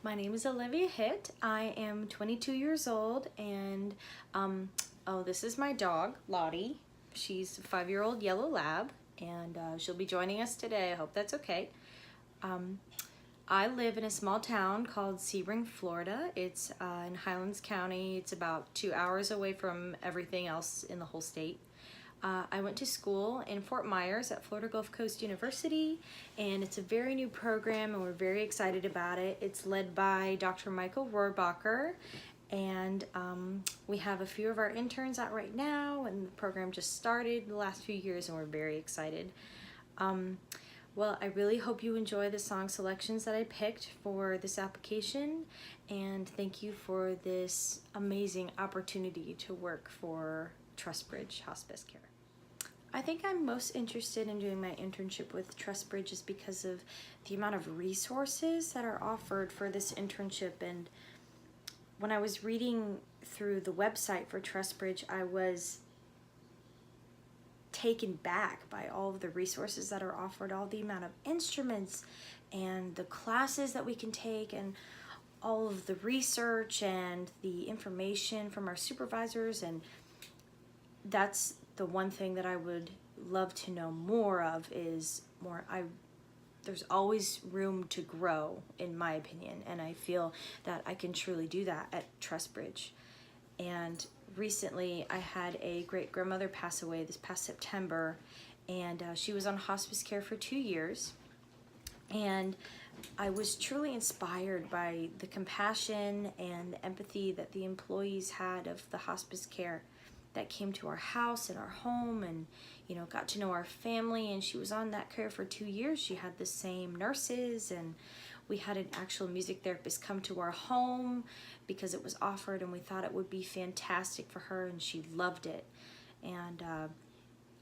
My name is Olivia Hitt. I am 22 years old, and this is my dog, Lottie. She's a 5-year-old yellow lab, and she'll be joining us today. I hope that's okay. I live in a small town called Sebring, Florida. It's in Highlands County. It's about 2 hours away from everything else in the whole state. I went to school in Fort Myers at Florida Gulf Coast University, and it's a very new program, and we're very excited about it. It's led by Dr. Michael Rohrbacher, and we have a few of our interns out right now, and the program just started the last few years, and we're very excited. Well, I really hope you enjoy the song selections that I picked for this application, and thank you for this amazing opportunity to work for Trustbridge Hospice Care. I think I'm most interested in doing my internship with Trustbridge is because of the amount of resources that are offered for this internship. And when I was reading through the website for Trustbridge, I was taken back by all of the resources that are offered, all the amount of instruments and the classes that we can take, and all of the research and the information from our supervisors. And that's the one thing that I would love to know more of is there's always room to grow, in my opinion, and I feel that I can truly do that at Trustbridge. And recently I had a great grandmother pass away this past September, and she was on hospice care for 2 years, and I was truly inspired by the compassion and the empathy that the employees had of the hospice care that came to our house and our home, and got to know our family. And she was on that care for 2 years. She had the same nurses, and we had an actual music therapist come to our home because it was offered, and we thought it would be fantastic for her, and she loved it. And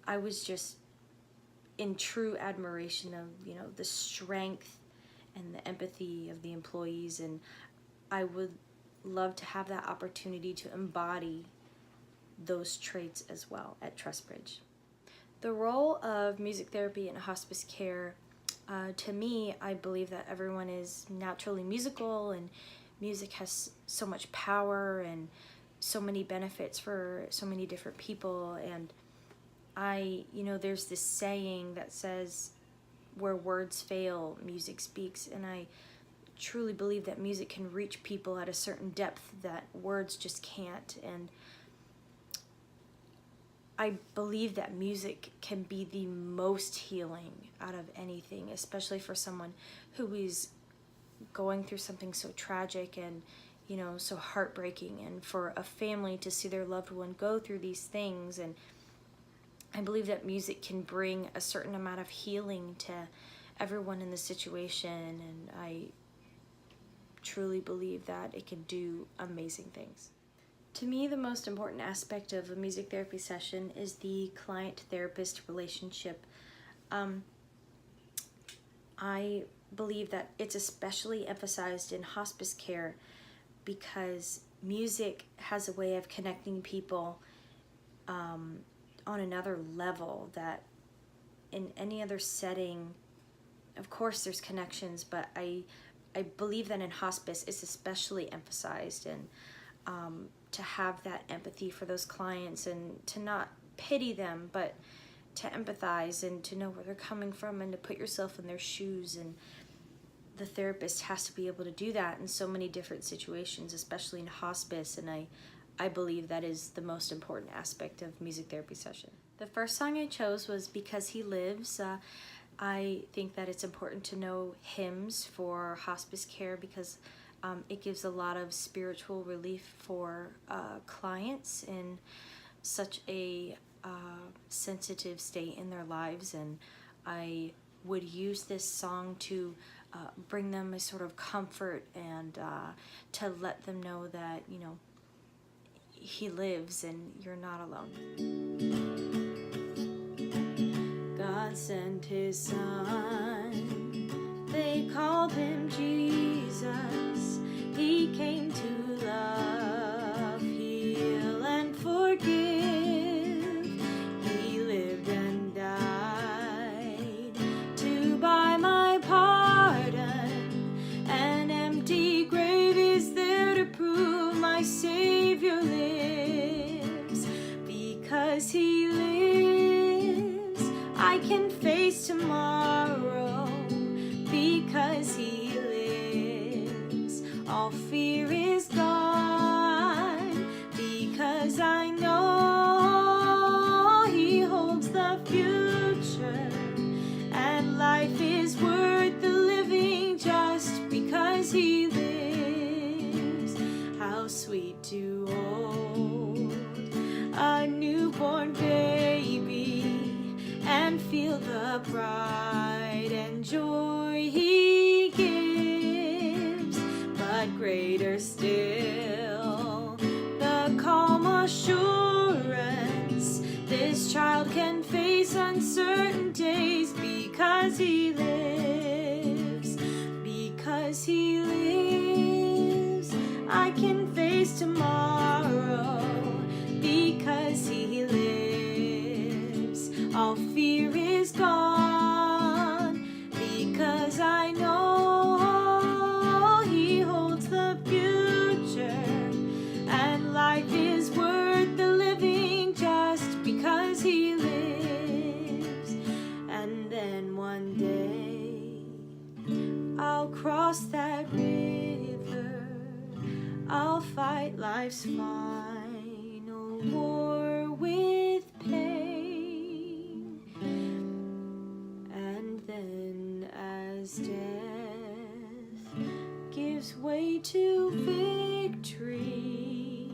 I was just in true admiration of the strength and the empathy of the employees, and I would love to have that opportunity to embody those traits as well at Trustbridge. The role of music therapy in hospice care, to me, I believe that everyone is naturally musical, and music has so much power and so many benefits for so many different people. And there's this saying that says, where words fail, music speaks, and I truly believe that music can reach people at a certain depth that words just can't. And I believe that music can be the most healing out of anything, especially for someone who is going through something so tragic and so heartbreaking, and for a family to see their loved one go through these things. And I believe that music can bring a certain amount of healing to everyone in the situation, and I truly believe that it can do amazing things. To me, the most important aspect of a music therapy session is the client-therapist relationship. I believe that it's especially emphasized in hospice care because music has a way of connecting people on another level that in any other setting, of course there's connections, but I believe that in hospice it's especially emphasized. And to have that empathy for those clients, and to not pity them, but to empathize and to know where they're coming from, and to put yourself in their shoes. And the therapist has to be able to do that in so many different situations, especially in hospice, and I believe that is the most important aspect of music therapy session. The first song I chose was Because He Lives. I think that it's important to know hymns for hospice care because it gives a lot of spiritual relief for clients in such a sensitive state in their lives, and I would use this song to bring them a sort of comfort, and to let them know that He lives and you're not alone. God sent His Son, they called Him Jesus. He came to love, heal, and forgive. He lived and died to buy my pardon. An empty grave because he lives. All fear is gone because I know he holds the future, and life is worth the living just because he lives. How sweet to hold a newborn baby and feel the pride and joy he gives, but greater still the calm assurance this child can face uncertain days because he lives. Because he lives, I can face tomorrow because he lives. All fear is gone because I know he holds the future, and life is worth the living just because he lives. And then one day I'll cross that river, I'll fight life's final war with pain, and then as death gives way to victory,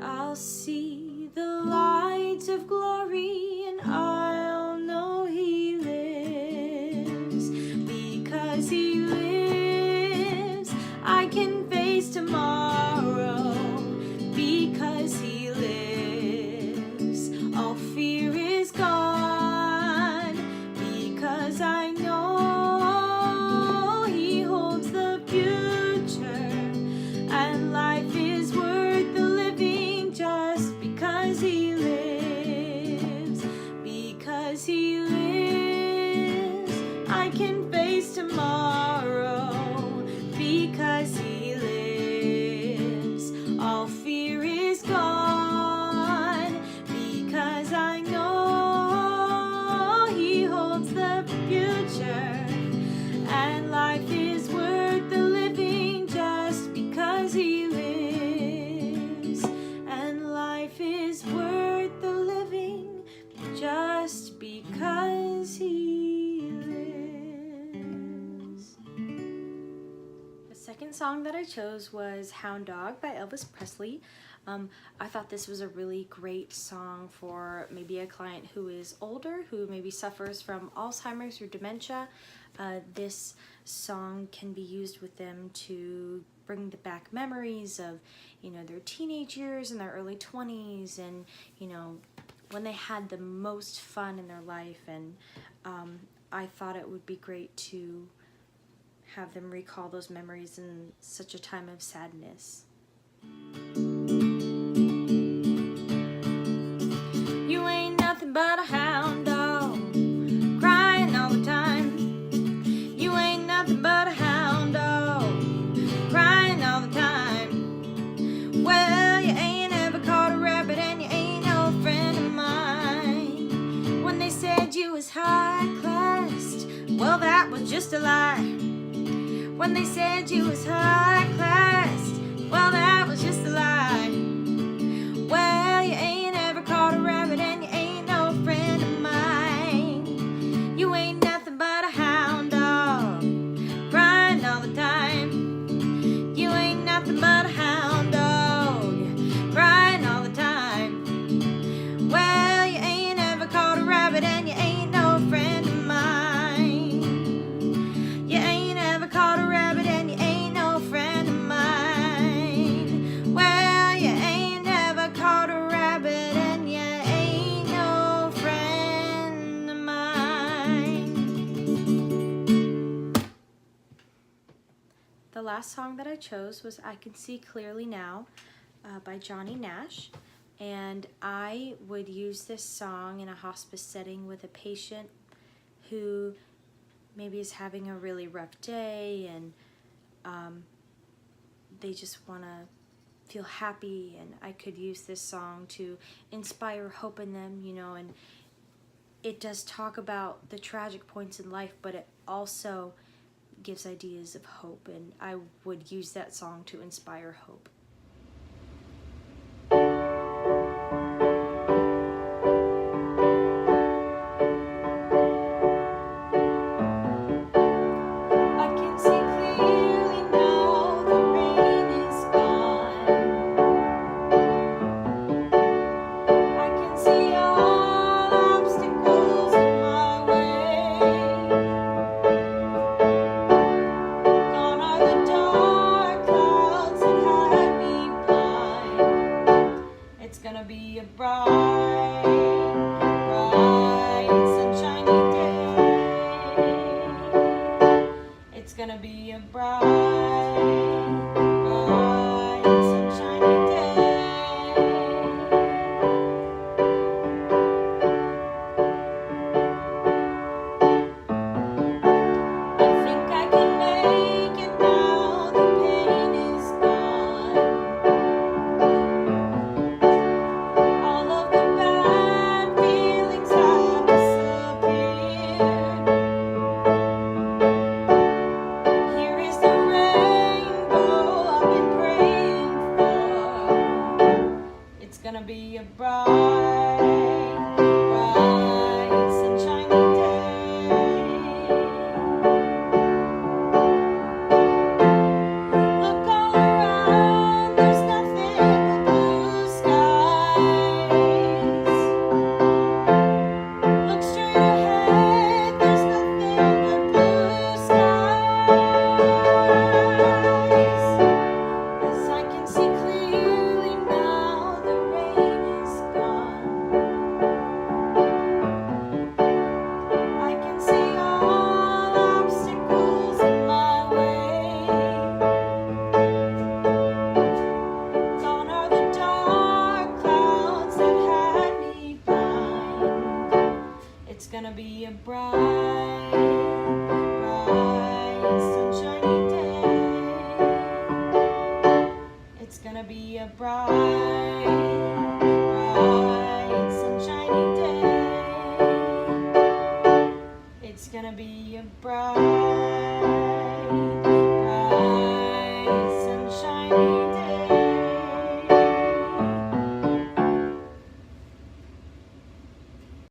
I'll see the lights of glory, and I'll know he lives. Because he lives, I can face tomorrow because he lives. All fear is gone because I know he holds the future, and life is worth the living just because he lives. Because he lives, I can face tomorrow because he lives. All fear is gone because I know he holds the future, and life is worth the living just because he lives. And life is worth the living just because he lives. The second song that I chose was Hound Dog by Elvis Presley. I thought this was a really great song for maybe a client who is older, who maybe suffers from Alzheimer's or dementia. This song can be used with them to bring back memories of, their teenage years and their early 20s, and, when they had the most fun in their life. And I thought it would be great to have them recall those memories in such a time of sadness. You ain't nothing but a hound dog, crying all the time. You ain't nothing but a hound dog, crying all the time. Well, you ain't ever caught a rabbit, and you ain't no friend of mine. When they said you was high class, well, that was just a lie. When they said you was high class, well, that was just a lie. Well, you ain't ever caught a rabbit, and you ain't no friend of mine. You ain't nothing but a hound dog, crying all the time. You ain't nothing but a hound dog, crying all the time. Well, you ain't ever caught a rabbit, and you ain't no friend of mine. You ain't ever caught a rabbit, and you ain't no friend of mine. Well, you ain't ever caught a rabbit, and you ain't no friend of mine. The last song that I chose was I Can See Clearly Now by Johnny Nash. And I would use this song in a hospice setting with a patient who maybe is having a really rough day, and they just want to feel happy, and I could use this song to inspire hope in them, and it does talk about the tragic points in life, but it also gives ideas of hope, and I would use that song to inspire hope. It's gonna be a bright, bright, sunshiny day. It's gonna be a bright, bright, sunshiny day. I think I can make it now, the pain is gone. All of the bad feelings have disappeared. Here is the rainbow I've been praying for. It's gonna be a bright, bright, sunshiny day. Look all around, there's nothing but blue skies. Look straight ahead, there's nothing but blue skies. As I can see clearly now, the rain is gone. I can see all obstacles in my way. Gone are the dark clouds that had me blind. It's gonna be a bright, bright, sunshiny day. It's gonna be a bright, bright, sunshiny day. It's gonna be a bright